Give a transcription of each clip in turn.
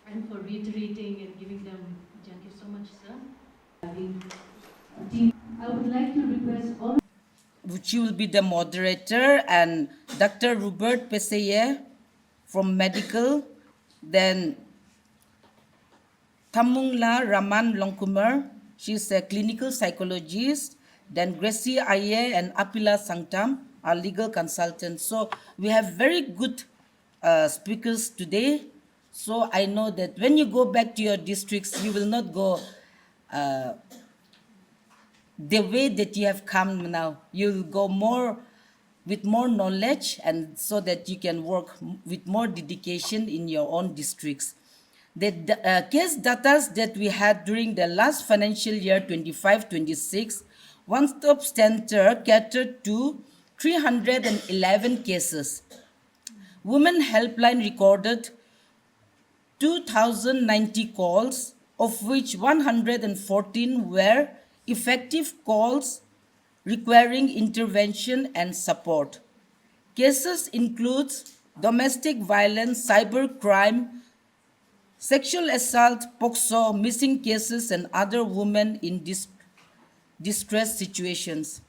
And for reiterating and giving them, thank you so much, sir. I would like to request all. She will be the moderator, and Dr. Robert Peseye from medical, then Tamungla Raman Longkumar, she's a clinical psychologist, then Gracie Aye and Apila Sangtam are legal consultants. So we have very good speakers today. So I know that when you go back to your districts, you will not go the way that you have come now. You'll go more with more knowledge, and so that you can work with more dedication in your own districts. The case data that we had during the last financial year 25-26, One Stop Center catered to 311 cases. Women Helpline recorded 2,090 calls, of which 114 were effective calls requiring intervention and support. Cases include domestic violence, cybercrime, sexual assault, POCSO, missing cases, and other women in distress situations.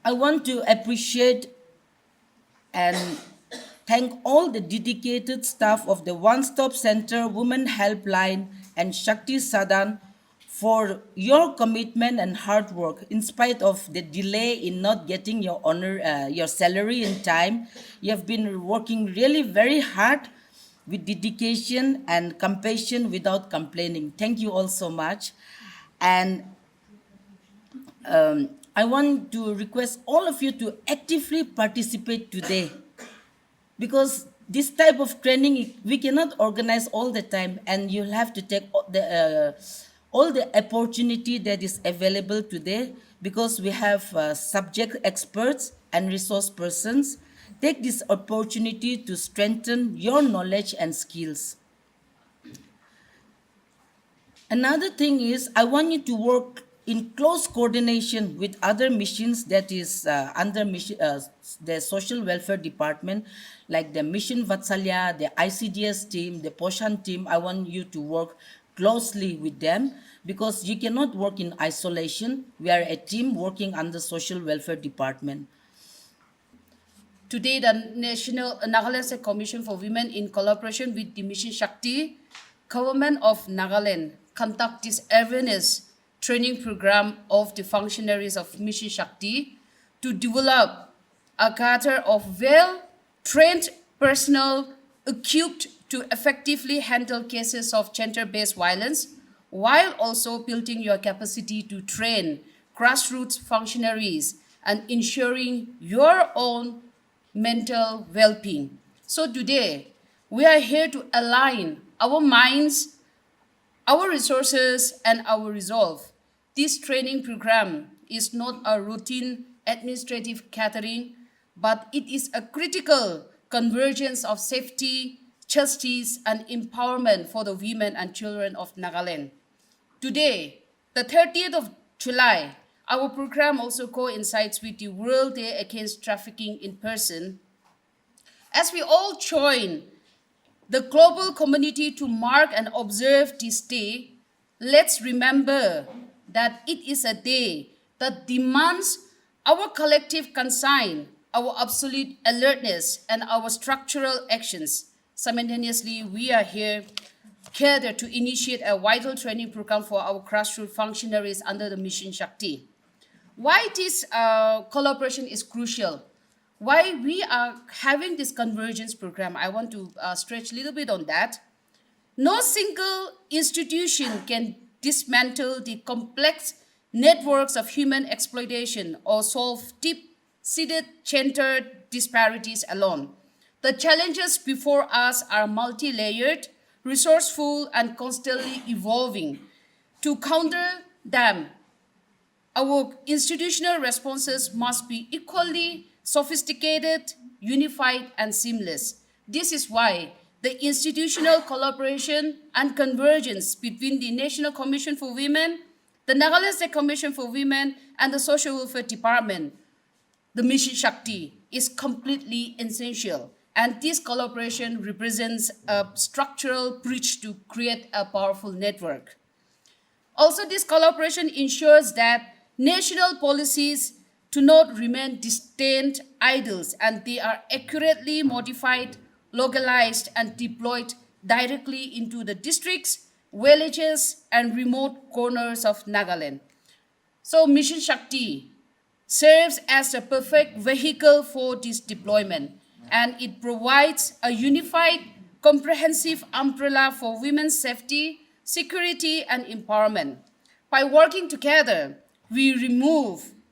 I want to appreciate and thank all the dedicated staff of the One Stop Center, Women Helpline, and Shakti Sadans for your commitment and hard work. In spite of the delay in not getting your your salary in time, you have been working really very hard with dedication and compassion without complaining. Thank you all so much. And I want to request all of you to actively participate today, because this type of training we cannot organize all the time, and you'll have to take all the opportunity that is available today, because we have subject experts and resource persons. Take this opportunity to strengthen your knowledge and skills. Another thing is, I want you to work in close coordination with other missions that is under mission, the Social Welfare Department, like the Mission Vatsalya, the ICDS team, the Poshan team. I want you to work closely with them, because you cannot work in isolation. We are a team working under Social Welfare Department. Today, the National Nagaland State Commission for Women, in collaboration with the Mission Shakti, Government of Nagaland, conduct this awareness training program of the functionaries of Mission Shakti to develop a cadre of well-trained personnel equipped to effectively handle cases of gender-based violence, while also building your capacity to train grassroots functionaries and ensuring your own mental well-being. So today, we are here to align our minds, our resources, and our resolve. This training program is not a routine administrative catering, but it is a critical convergence of safety, justice, and empowerment for the women and children of Nagaland. Today, the 30th of July, our program also coincides with the World Day Against Trafficking in person. As we all join the global community to mark and observe this day, let's remember that it is a day that demands our collective concern, our absolute alertness, and our structural actions. Simultaneously, we are here gathered to initiate a vital training program for our grassroots functionaries under the Mission Shakti. Why this collaboration is crucial, why we are having this convergence program, I want to stretch a little bit on that. No single institution can dismantle the complex networks of human exploitation or solve deep-seated gender disparities alone. The challenges before us are multi-layered, resourceful, and constantly evolving. To counter them, our institutional responses must be equally sophisticated, unified, and seamless. This is why the institutional collaboration and convergence between the National Commission for Women, the Nagaland State Commission for Women, and the Social Welfare Department the Mission Shakti is completely essential. And this collaboration represents a structural bridge to create a powerful network. Also, this collaboration ensures that national policies do not remain distant idols and they are accurately modified, localized, and deployed directly into the districts, villages, and remote corners of Nagaland. So, Mission Shakti serves as a perfect vehicle for this deployment, and it provides a unified, comprehensive umbrella for women's safety, security, and empowerment. By working together,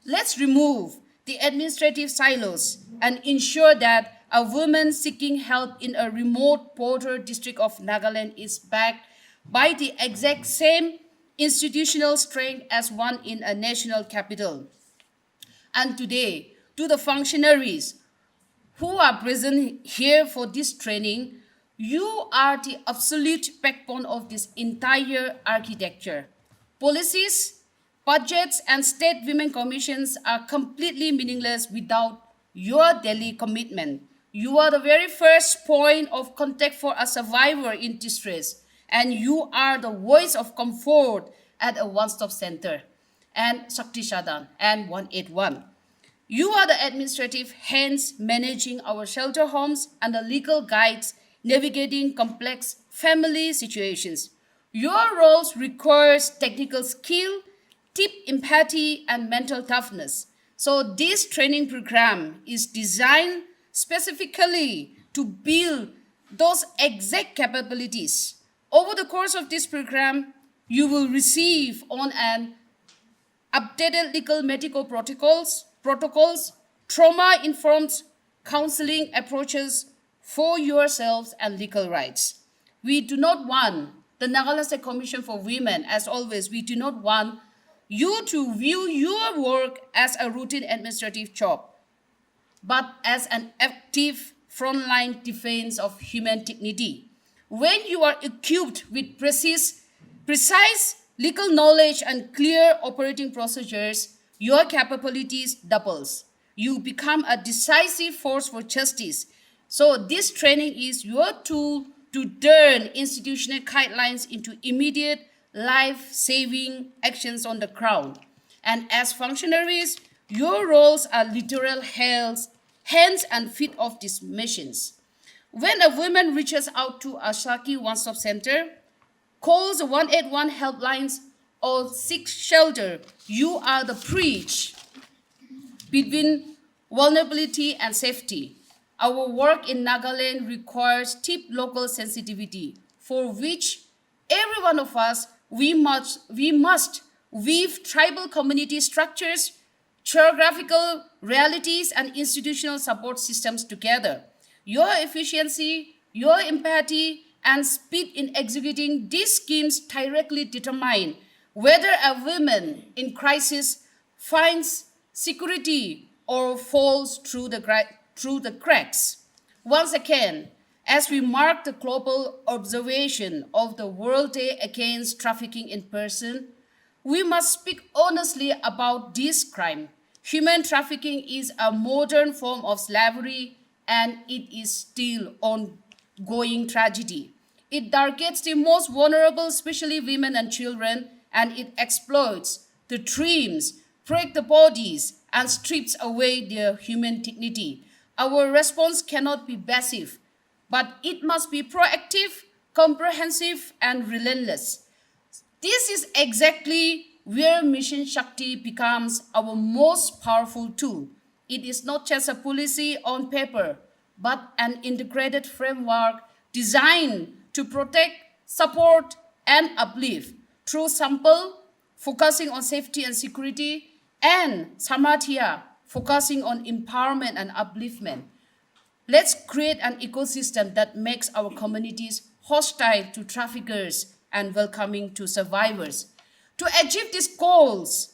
let's remove the administrative silos and ensure that a woman seeking help in a remote border district of Nagaland is backed by the exact same institutional strength as one in a national capital. And today, to the functionaries who are present here for this training, you are the absolute backbone of this entire architecture. Policies, budgets, and state women commissions are completely meaningless without your daily commitment. You are the very first point of contact for a survivor in distress, and you are the voice of comfort at a one-stop center, and Shakti Sadans and 181. You are the administrative hands managing our shelter homes and the legal guides navigating complex family situations. Your roles requires technical skill, deep empathy, and mental toughness. So this training program is designed specifically to build those exact capabilities. Over the course of this program, you will receive on an updated legal medical protocols, trauma-informed counseling approaches for yourselves and legal rights. We do not want the Nagaland State Commission for Women, as always, we do not want you to view your work as a routine administrative job, but as an active frontline defense of human dignity. When you are equipped with precise legal knowledge and clear operating procedures, your capabilities doubles. You become a decisive force for justice. So this training is your tool to turn institutional guidelines into immediate life-saving actions on the ground. And as functionaries, your roles are literal hands and feet of these missions. When a woman reaches out to a Shakti one-stop center, calls the 181 helplines, or seeks shelter, you are the bridge between vulnerability and safety. Our work in Nagaland requires deep local sensitivity, for which every one of us, we must weave tribal community structures, geographical realities, and institutional support systems together. Your efficiency, your empathy, and speed in executing these schemes directly determine whether a woman in crisis finds security or falls through the cracks. Once again, as we mark the global observation of the World Day Against Trafficking in Person, we must speak honestly about this crime. Human trafficking is a modern form of slavery, and it is still ongoing tragedy. It targets the most vulnerable, especially women and children, and it exploits the dreams, breaks the bodies, and strips away their human dignity. Our response cannot be passive, but it must be proactive, comprehensive, and relentless. This is exactly where Mission Shakti becomes our most powerful tool. It is not just a policy on paper, but an integrated framework designed to protect, support, and uplift through Sample, focusing on safety and security, and Samadhya, focusing on empowerment and upliftment. Let's create an ecosystem that makes our communities hostile to traffickers and welcoming to survivors. To achieve these goals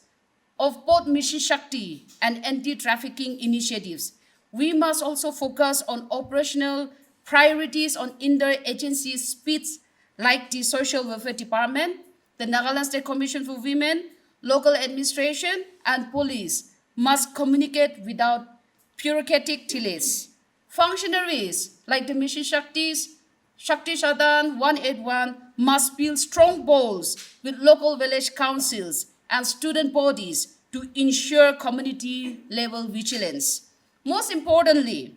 of both Mission Shakti and anti-trafficking initiatives, we must also focus on operational priorities on interagency speeds like the Social Welfare Department, the Nagaland State Commission for Women, local administration, and police must communicate without bureaucratic delays. Functionaries like the Mission Shaktis, Shakti Sadans 181 must build strong bonds with local village councils and student bodies to ensure community-level vigilance. Most importantly,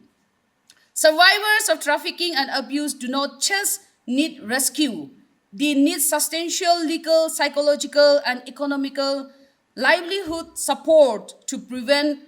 survivors of trafficking and abuse do not just need rescue. They need substantial legal, psychological, and economical livelihood support to prevent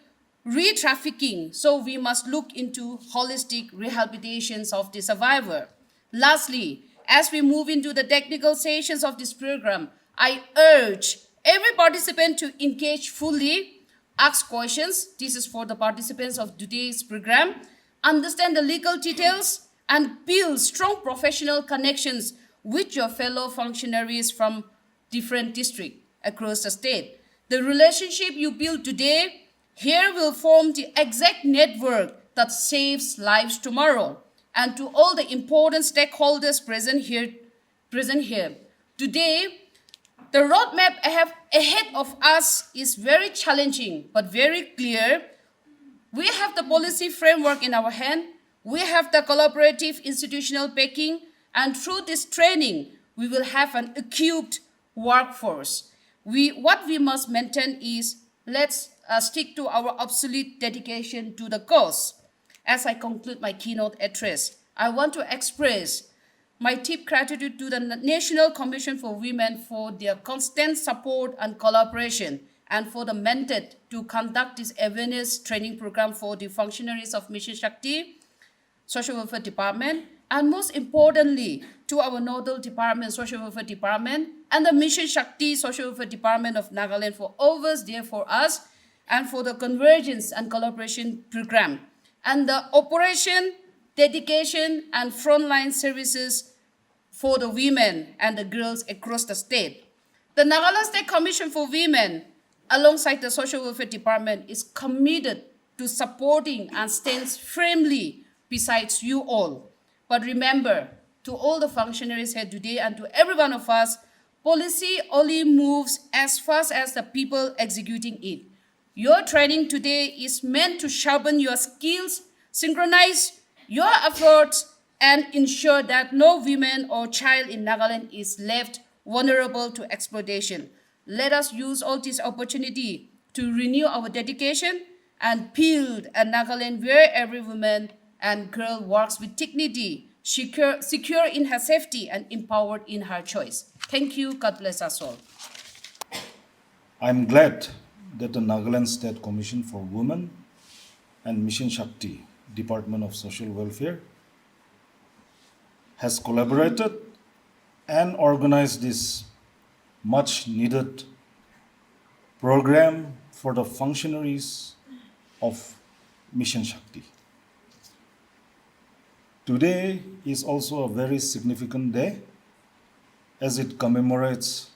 re-trafficking. So we must look into holistic rehabilitations of the survivor. Lastly, as we move into the technical sessions of this program, I urge every participant to engage fully, ask questions. This is for the participants of today's program. Understand the legal details and build strong professional connections with your fellow functionaries from different districts across the state. The relationship you build today here will form the exact network that saves lives tomorrow. And to all the important stakeholders present here, today, the roadmap ahead of us is very challenging but very clear. We have the policy framework in our hand, we have the collaborative institutional backing, and through this training, we will have an equipped workforce. What we must maintain is, let's stick to our absolute dedication to the cause. As I conclude my keynote address, I want to express my deep gratitude to the National Commission for Women for their constant support and collaboration, and for the mandate to conduct this awareness training program for the functionaries of Mission Shakti, Social Welfare Department, and most importantly, to our nodal department, Social Welfare Department, and the Mission Shakti Social Welfare Department of Nagaland for always there for us, and for the convergence and collaboration program, and the operation, dedication, and frontline services for the women and the girls across the state. The Nagaland State Commission for Women, alongside the Social Welfare Department, is committed to supporting and stands firmly beside you all. But remember, to all the functionaries here today and to every one of us, policy only moves as fast as the people executing it. Your training today is meant to sharpen your skills, synchronize your efforts, and ensure that no woman or child in Nagaland is left vulnerable to exploitation. Let us use all this opportunity to renew our dedication and build a Nagaland where every woman and girl works with dignity, secure in her safety, and empowered in her choice. Thank you. God bless us all. I'm glad that the Nagaland State Commission for Women and Mission Shakti, Department of Social Welfare, has collaborated and organized this much needed program for the functionaries of Mission Shakti. Today is also a very significant day as it commemorates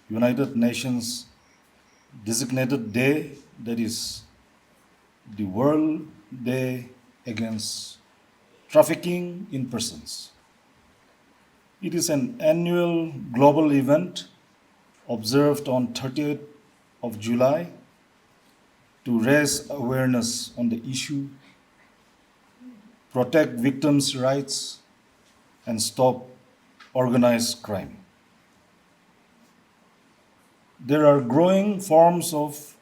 United Nations designated day, that is the World Day Against Trafficking in Persons. It is an annual global event observed on 30th of July to raise awareness on the issue, protect victims' rights, and stop organized crime. There are growing forms of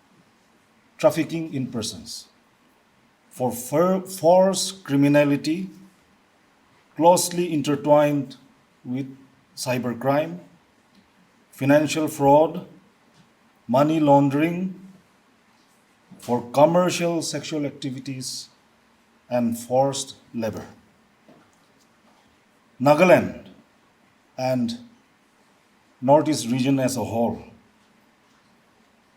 trafficking in persons. For forced criminality, closely intertwined with cybercrime, financial fraud, money laundering, for commercial sexual activities, and forced labor. Nagaland and Northeast region as a whole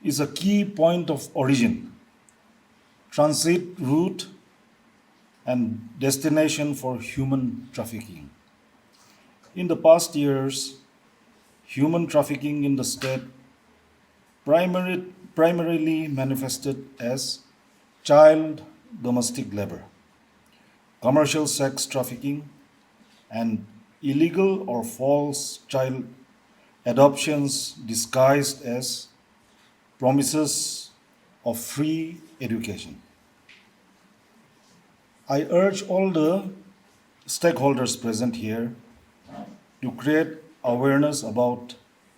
is a key point of origin, transit route, and destination for human trafficking. In the past years, human trafficking in the state primarily manifested as child domestic labor, commercial sex trafficking, and illegal or false child adoptions disguised as promises of free education. I urge all the stakeholders present here to create awareness about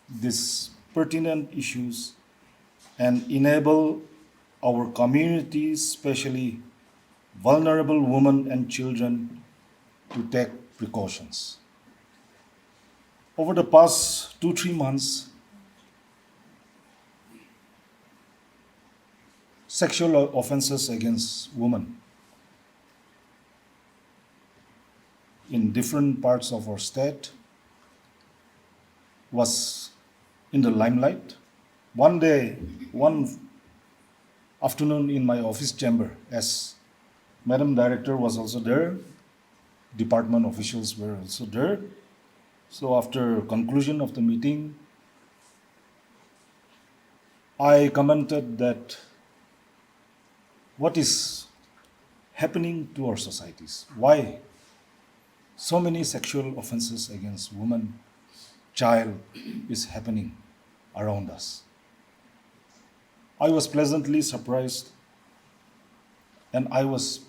these pertinent issues and enable our communities, especially vulnerable women and children, to take precautions. Over the past 2-3 months, sexual offenses against women in different parts of our state was in the limelight. One day, one afternoon in my office chamber, as Madam Director was also there, department officials were also there. So after conclusion of the meeting, I commented that what is happening to our societies? Why so many sexual offenses against women, child is happening around us? I was pleasantly surprised and I was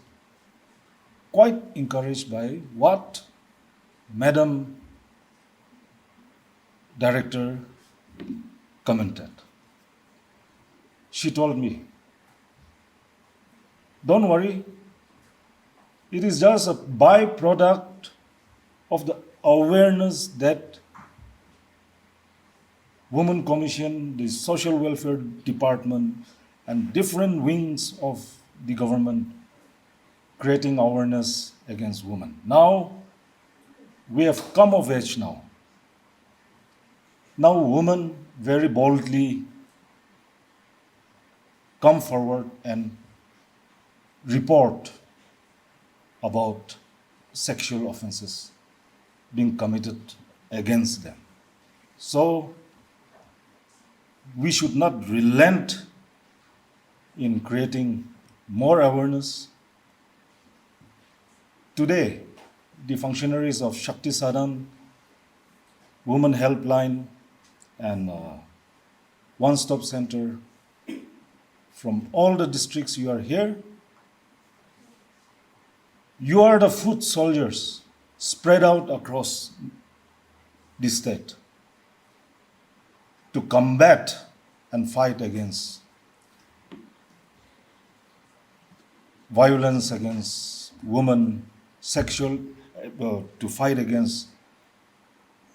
quite encouraged by what Madam Director commented. She told me, don't worry, it is just a byproduct of the awareness that Women Commission, the Social Welfare Department, and different wings of the government creating awareness against women. Now, we have come of age now. Now women very boldly come forward and report about sexual offenses being committed against them. So, we should not relent in creating more awareness. Today, the functionaries of Shakti Sadans, Women Helpline, and One-Stop Center from all the districts you are here, you are the foot soldiers spread out across the state to combat and fight against violence against women, to fight against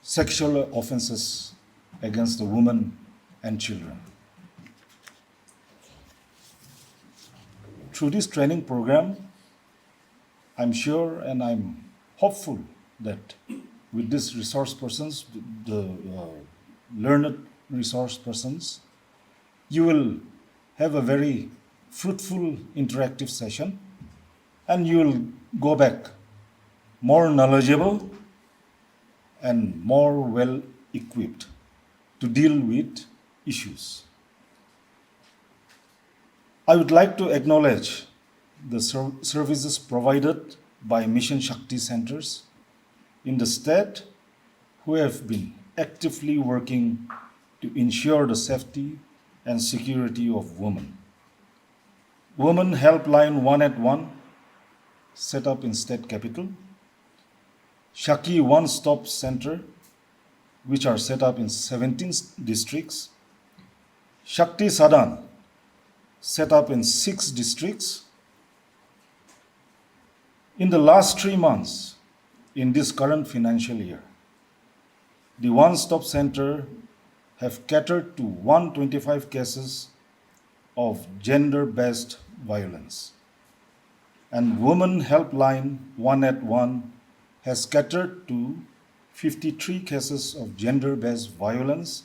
sexual offenses against the women and children. Through this training program, I'm sure and I'm hopeful that with these resource persons, the learned resource persons, you will have a very fruitful interactive session and you will go back more knowledgeable and more well equipped to deal with issues. I would like to acknowledge the services provided by Mission Shakti centers in the state who have been actively working to ensure the safety and security of women. Women Helpline 181 set up in state capital, Shakti One-Stop Center, which are set up in 17 districts, Shakti Sadans, set up in 6 districts. In the last 3 months, in this current financial year, the One-Stop Center have catered to 125 cases of gender-based violence. And Women Helpline 181 has catered to 53 cases of gender-based violence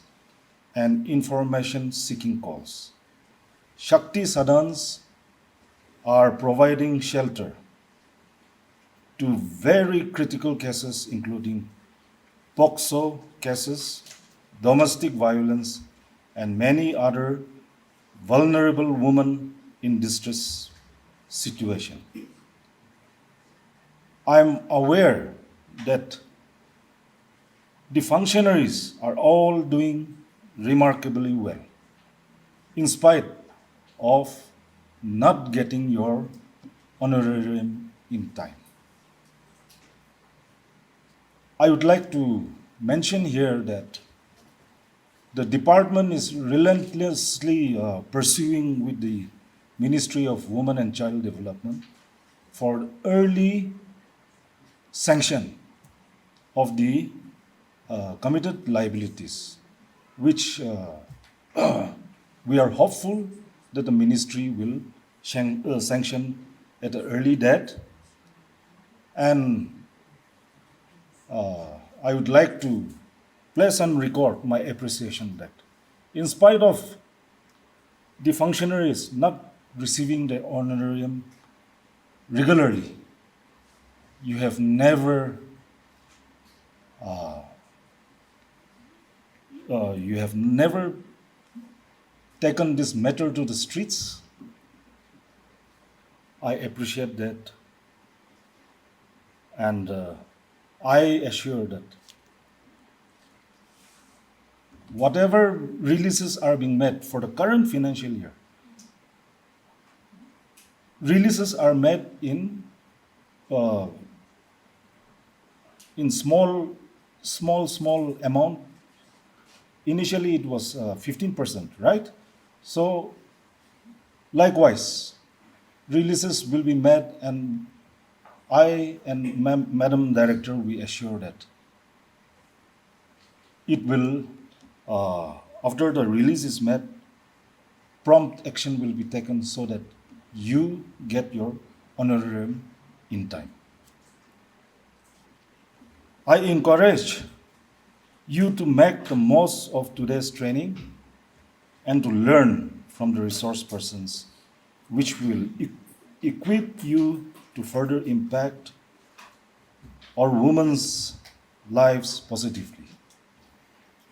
and information-seeking calls. Shakti Sadans are providing shelter to very critical cases including POCSO cases, domestic violence, and many other vulnerable women in distress situation. I am aware that the functionaries are all doing remarkably well, in spite of not getting your honorarium in time. I would like to mention here that the department is relentlessly pursuing with the Ministry of Women and Child Development for early sanction of the committed liabilities, which we are hopeful that the ministry will sanction at an early date. And I would like to place on record my appreciation that in spite of the functionaries not receiving the honorarium regularly, you have never taken this matter to the streets. I appreciate that, and I assure that whatever releases are being made for the current financial year, releases are made in small amount. Initially it was 15%, right? So likewise, releases will be made, and I and Madam Director, we assure that it will, after the release is made, prompt action will be taken so that you get your honorarium in time. I encourage you to make the most of today's training and to learn from the resource persons, which will equip you to further impact our women's lives positively.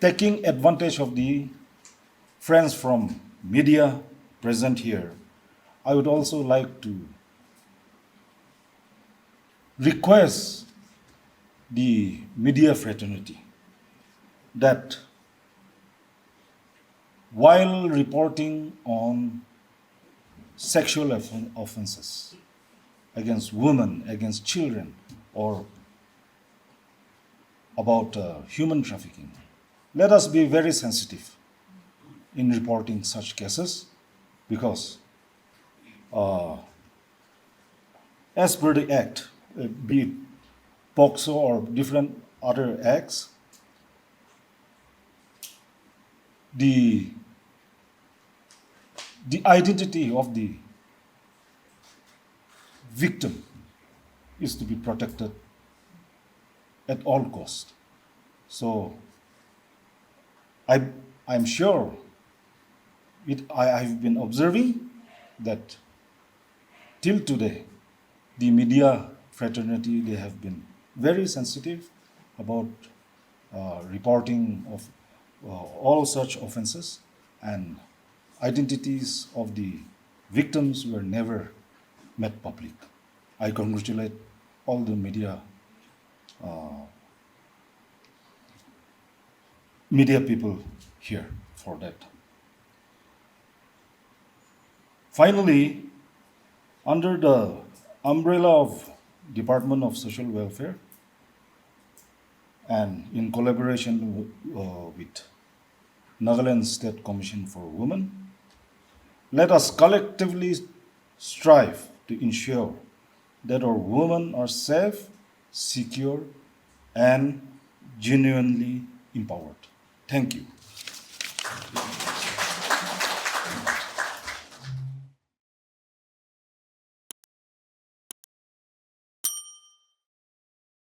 Taking advantage of the friends from media present here, I would also like to request the media fraternity that while reporting on sexual offenses against women, against children, or about human trafficking, let us be very sensitive in reporting such cases, because as per the act, be it POCSO or different other acts, the identity of the victim is to be protected at all cost. So I'm sure I have been observing that till today, the media fraternity, they have been very sensitive about reporting of all such offenses, and identities of the victims were never made public. I congratulate all the media people here for that. Finally, under the umbrella of Department of Social Welfare and in collaboration with Nagaland State Commission for Women, let us collectively strive to ensure that our women are safe, secure, and genuinely empowered. Thank you.